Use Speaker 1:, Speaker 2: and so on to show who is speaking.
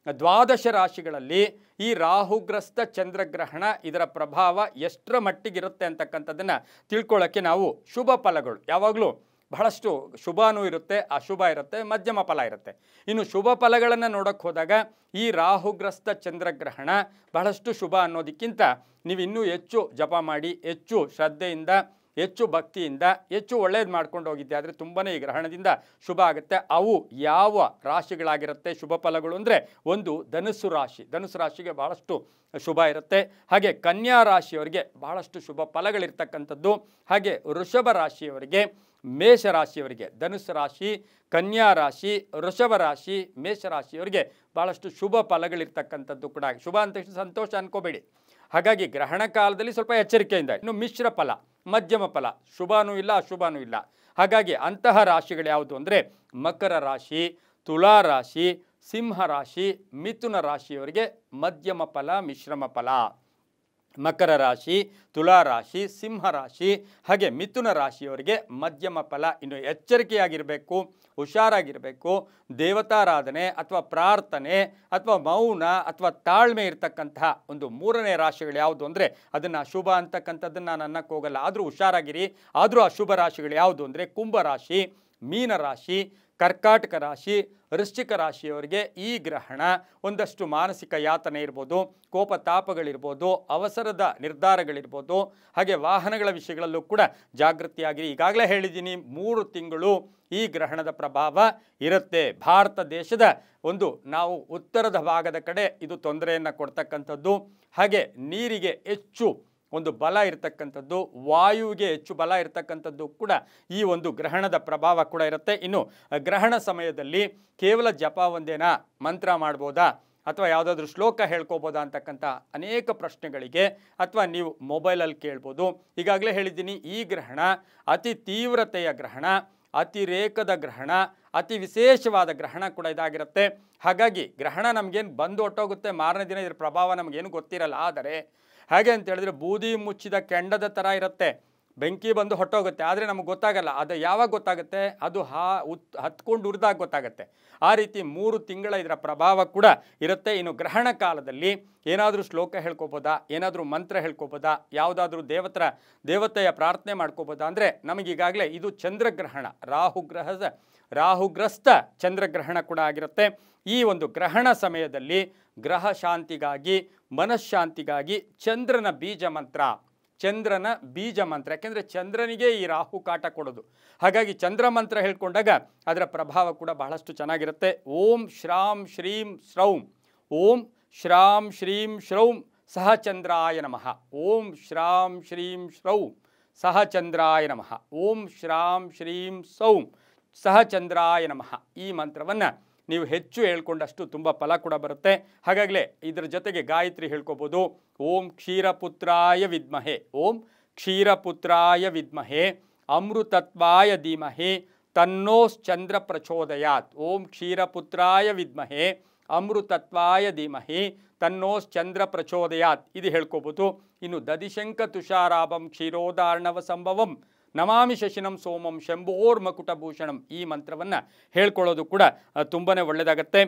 Speaker 1: ದ್ವಾದಶ ರಾಶಿಗಳಲ್ಲಿ ಈ ರಾಹುಗ್ರಸ್ತ ಚಂದ್ರಗ್ರಹಣ ಇದರ ಪ್ರಭಾವ ಎಷ್ಟರ ಮಟ್ಟಿಗಿರುತ್ತೆ ಅಂತಕ್ಕಂಥದ್ದನ್ನು ತಿಳ್ಕೊಳ್ಳೋಕ್ಕೆ ನಾವು ಶುಭ ಫಲಗಳು ಯಾವಾಗಲೂ ಬಹಳಷ್ಟು ಶುಭನೂ ಇರುತ್ತೆ, ಅಶುಭ ಇರುತ್ತೆ, ಮಧ್ಯಮ ಫಲ ಇರುತ್ತೆ. ಇನ್ನು ಶುಭ ಫಲಗಳನ್ನು ನೋಡೋಕ್ಕೆ ಹೋದಾಗ ಈ ರಾಹುಗ್ರಸ್ತ ಚಂದ್ರಗ್ರಹಣ ಬಹಳಷ್ಟು ಶುಭ ಅನ್ನೋದಕ್ಕಿಂತ ನೀವು ಇನ್ನೂ ಹೆಚ್ಚು ಜಪ ಮಾಡಿ, ಹೆಚ್ಚು ಶ್ರದ್ಧೆಯಿಂದ, ಹೆಚ್ಚು ಭಕ್ತಿಯಿಂದ, ಹೆಚ್ಚು ಒಳ್ಳೇದು ಮಾಡ್ಕೊಂಡು ಹೋಗಿದ್ದೆ ಆದರೆ ತುಂಬಾ ಈ ಗ್ರಹಣದಿಂದ ಶುಭ ಆಗುತ್ತೆ. ಅವು ಯಾವ ರಾಶಿಗಳಾಗಿರುತ್ತೆ ಶುಭ ಫಲಗಳು ಅಂದರೆ, ಒಂದು ಧನುಸ್ಸು ರಾಶಿ, ಧನುಸ್ಸು ರಾಶಿಗೆ ಭಾಳಷ್ಟು ಶುಭ ಇರುತ್ತೆ. ಹಾಗೆ ಕನ್ಯಾ ರಾಶಿಯವರಿಗೆ ಭಾಳಷ್ಟು ಶುಭ ಫಲಗಳಿರ್ತಕ್ಕಂಥದ್ದು. ಹಾಗೆ ವೃಷಭ ರಾಶಿಯವರಿಗೆ, ಮೇಷರಾಶಿಯವರಿಗೆ, ಧನುಸ್ಸು ರಾಶಿ, ಕನ್ಯಾ ರಾಶಿ, ವೃಷಭ ರಾಶಿ, ಮೇಷರಾಶಿಯವರಿಗೆ ಭಾಳಷ್ಟು ಶುಭ ಫಲಗಳಿರ್ತಕ್ಕಂಥದ್ದು ಕೂಡ. ಶುಭ ಅಂತ ತಕ್ಷಣ ಸಂತೋಷ ಅನ್ಕೋಬೇಡಿ. ಹಾಗಾಗಿ ಗ್ರಹಣ ಕಾಲದಲ್ಲಿ ಸ್ವಲ್ಪ ಎಚ್ಚರಿಕೆಯಿಂದ. ಇನ್ನು ಮಿಶ್ರ ಫಲ, ಮಧ್ಯಮ ಫಲ, ಶುಭನೂ ಇಲ್ಲ, ಅಶುಭನೂ ಇಲ್ಲ. ಹಾಗಾಗಿ ಅಂತಹ ರಾಶಿಗಳು ಯಾವುದು ಅಂದರೆ ಮಕರ ರಾಶಿ, ತುಲಾ ರಾಶಿ, ಸಿಂಹ ರಾಶಿ, ಮಿಥುನ ರಾಶಿಯವರಿಗೆ ಮಧ್ಯಮ ಫಲ, ಮಿಶ್ರಮ ಫಲ. ಮಕರ ರಾಶಿ, ತುಲಾ ರಾಶಿ, ಸಿಂಹ ರಾಶಿ ಹಾಗೆ ಮಿಥುನ ರಾಶಿಯವರಿಗೆ ಮಧ್ಯಮ ಫಲ. ಇನ್ನು ಎಚ್ಚರಿಕೆಯಾಗಿರಬೇಕು, ಹುಷಾರಾಗಿರಬೇಕು. ದೇವತಾರಾಧನೆ ಅಥವಾ ಪ್ರಾರ್ಥನೆ ಅಥವಾ ಮೌನ ಅಥವಾ ತಾಳ್ಮೆ ಇರತಕ್ಕಂತಹ ಒಂದು ಮೂರನೇ ರಾಶಿಗಳು ಯಾವುದು ಅಂದರೆ ಅದನ್ನು ಅಶುಭ ಅಂತಕ್ಕಂಥದ್ದನ್ನು ನಾನು ಅನ್ನಕ್ಕೆ ಹೋಗಲ್ಲ, ಆದರೂ ಹುಷಾರಾಗಿರಿ. ಆದರೂ ಅಶುಭ ರಾಶಿಗಳು ಯಾವುದು ಅಂದರೆ ಕುಂಭರಾಶಿ, ಮೀನರಾಶಿ, ಕರ್ಕಾಟಕ ರಾಶಿ, ವೃಶ್ಚಿಕ ರಾಶಿಯವರಿಗೆ ಈ ಗ್ರಹಣ ಒಂದಷ್ಟು ಮಾನಸಿಕ ಯಾತನೆ ಇರ್ಬೋದು, ಕೋಪತಾಪಗಳಿರ್ಬೋದು, ಅವಸರದ ನಿರ್ಧಾರಗಳಿರ್ಬೋದು. ಹಾಗೆ ವಾಹನಗಳ ವಿಷಯಗಳಲ್ಲೂ ಕೂಡ ಜಾಗೃತಿಯಾಗಿರಿ. ಈಗಾಗಲೇ ಹೇಳಿದ್ದೀನಿ, 3 ತಿಂಗಳು ಈ ಗ್ರಹಣದ ಪ್ರಭಾವ ಇರುತ್ತೆ. ಭಾರತ ದೇಶದ ನಾವು ಉತ್ತರದ ಭಾಗದ ಕಡೆ ಇದು ತೊಂದರೆಯನ್ನು ಕೊಡ್ತಕ್ಕಂಥದ್ದು. ಹಾಗೆ ನೀರಿಗೆ ಹೆಚ್ಚು ಬಲ ಇರತಕ್ಕಂಥದ್ದು, ವಾಯುವಿಗೆ ಹೆಚ್ಚು ಬಲ ಇರತಕ್ಕಂಥದ್ದು ಕೂಡ ಈ ಗ್ರಹಣದ ಪ್ರಭಾವ ಕೂಡ ಇರುತ್ತೆ. ಇನ್ನು ಗ್ರಹಣ ಸಮಯದಲ್ಲಿ ಕೇವಲ ಜಪ ಒಂದೇನ ಮಂತ್ರ ಮಾಡ್ಬೋದಾ ಅಥವಾ ಯಾವುದಾದ್ರೂ ಶ್ಲೋಕ ಹೇಳ್ಕೋಬೋದಾ ಅಂತಕ್ಕಂಥ ಅನೇಕ ಪ್ರಶ್ನೆಗಳಿಗೆ ಅಥವಾ ನೀವು ಮೊಬೈಲಲ್ಲಿ ಕೇಳ್ಬೋದು. ಈಗಾಗಲೇ ಹೇಳಿದ್ದೀನಿ, ಈ ಗ್ರಹಣ ಅತಿ ತೀವ್ರತೆಯ ಗ್ರಹಣ, ಅತಿರೇಕದ ಗ್ರಹಣ, ಅತಿ ವಿಶೇಷವಾದ ಗ್ರಹಣ ಕೂಡ ಇದಾಗಿರುತ್ತೆ. ಹಾಗಾಗಿ ಗ್ರಹಣ ನಮಗೇನು ಬಂದು ಹೊಟ್ಟೋಗುತ್ತೆ, ಮಾರನೇ ದಿನ ಇದರ ಪ್ರಭಾವ ನಮಗೇನು ಗೊತ್ತಿರಲ್ಲ. ಆದರೆ ಹಾಗೆ ಅಂತ ಹೇಳಿದ್ರೆ ಬೂದಿ ಮುಚ್ಚಿದ ಕೆಂಡದ ಥರ ಇರುತ್ತೆ, ಬೆಂಕಿ ಬಂದು ಹೊಟ್ಟೋಗುತ್ತೆ, ಆದರೆ ನಮಗೆ ಗೊತ್ತಾಗಲ್ಲ. ಅದು ಯಾವಾಗ ಗೊತ್ತಾಗುತ್ತೆ? ಅದು ಹತ್ಕೊಂಡು ಉರಿದಾಗ ಗೊತ್ತಾಗುತ್ತೆ. ಆ ರೀತಿ 3 ತಿಂಗಳ ಇದರ ಪ್ರಭಾವ ಕೂಡ ಇರುತ್ತೆ. ಇನ್ನು ಗ್ರಹಣ ಕಾಲದಲ್ಲಿ ಏನಾದರೂ ಶ್ಲೋಕ ಹೇಳ್ಕೊಬೋದಾ, ಏನಾದರೂ ಮಂತ್ರ ಹೇಳ್ಕೊಬೋದಾ, ಯಾವುದಾದ್ರೂ ದೇವತೆಯ ಪ್ರಾರ್ಥನೆ ಮಾಡ್ಕೋಬೋದಾ ಅಂದರೆ ನಮಗೀಗಾಗಲೇ ಇದು ಚಂದ್ರಗ್ರಹಣ, ರಾಹುಗ್ರಸ್ತ ಚಂದ್ರಗ್ರಹಣ ಕೂಡ ಆಗಿರುತ್ತೆ. ಈ ಗ್ರಹಣ ಸಮಯದಲ್ಲಿ ಗ್ರಹ ಶಾಂತಿಗಾಗಿ, ಮನಃಶಾಂತಿಗಾಗಿ ಚಂದ್ರನ ಬೀಜ ಮಂತ್ರ, ಯಾಕೆಂದರೆ ಚಂದ್ರನಿಗೆ ಈ ರಾಹು ಕಾಟ ಕೊಡೋದು. ಹಾಗಾಗಿ ಚಂದ್ರ ಮಂತ್ರ ಹೇಳ್ಕೊಂಡಾಗ ಅದರ ಪ್ರಭಾವ ಕೂಡ ಬಹಳಷ್ಟು ಚೆನ್ನಾಗಿರುತ್ತೆ. ಓಂ ಶ್ರಾಂ ಶ್ರೀಂ ಶ್ರೌಂ, ಓಂ ಶ್ರಾಂ ಶ್ರೀಂ ಶ್ರೌಂ ಸಹಚಂದ್ರಾಯ ನಮಃ, ಓಂ ಶ್ರಾಂ ಶ್ರೀಂ ಶ್ರೌಂ ಸಹಚಂದ್ರಾಯ ನಮಃ, ಓಂ ಶ್ರಾಂ ಶ್ರೀಂ ಸೌಂ ಸಹಚಂದ್ರಾಯ ನಮಃ. ಈ ಮಂತ್ರವನ್ನು ನೀವು ಹೆಚ್ಚು ಹೇಳ್ಕೊಂಡಷ್ಟು ತುಂಬ ಫಲ ಕೂಡ ಬರುತ್ತೆ. ಹಾಗಾಗಲೇ ಇದರ ಜೊತೆಗೆ ಗಾಯತ್ರಿ ಹೇಳ್ಕೊಬೋದು. ಓಂ ಕ್ಷೀರಪುತ್ರಾಯ ವಿದ್ಮಹೆ, ಓಂ ಕ್ಷೀರಪುತ್ರಾಯ ವಿದ್ಮಹೆ ಅಮೃತತ್ವಾಯ ಧೀಮಹಿ ತನ್ನೋಶ್ಚಂದ್ರ ಪ್ರಚೋದಯಾತ್, ಓಂ ಕ್ಷೀರಪುತ್ರಾಯ ವಿದ್ಮಹೆ ಅಮೃತತ್ವಾಯ ಧೀಮಹಿ ತನ್ನೋಶ್ಚಂದ್ರ ಪ್ರಚೋದಯಾತ್ ಇದು ಹೇಳ್ಕೊಬೋದು. ಇನ್ನು ದದಿಶಂಕ ತುಷಾರಾಭಂ ಕ್ಷೀರೋದಾರ್ಣವ ಸಂಭವಂ ನಮಾಮಿ ಶಶಿನಂ ಸೋಮಂ ಶಂಭೋರ್ಮಕುಟಭೂಷಣಂ ಈ ಮಂತ್ರವನ್ನು ಹೇಳ್ಕೊಳ್ಳೋದು ಕೂಡ ತುಂಬಾ ಒಳ್ಳೆಯದಾಗತ್ತೆ.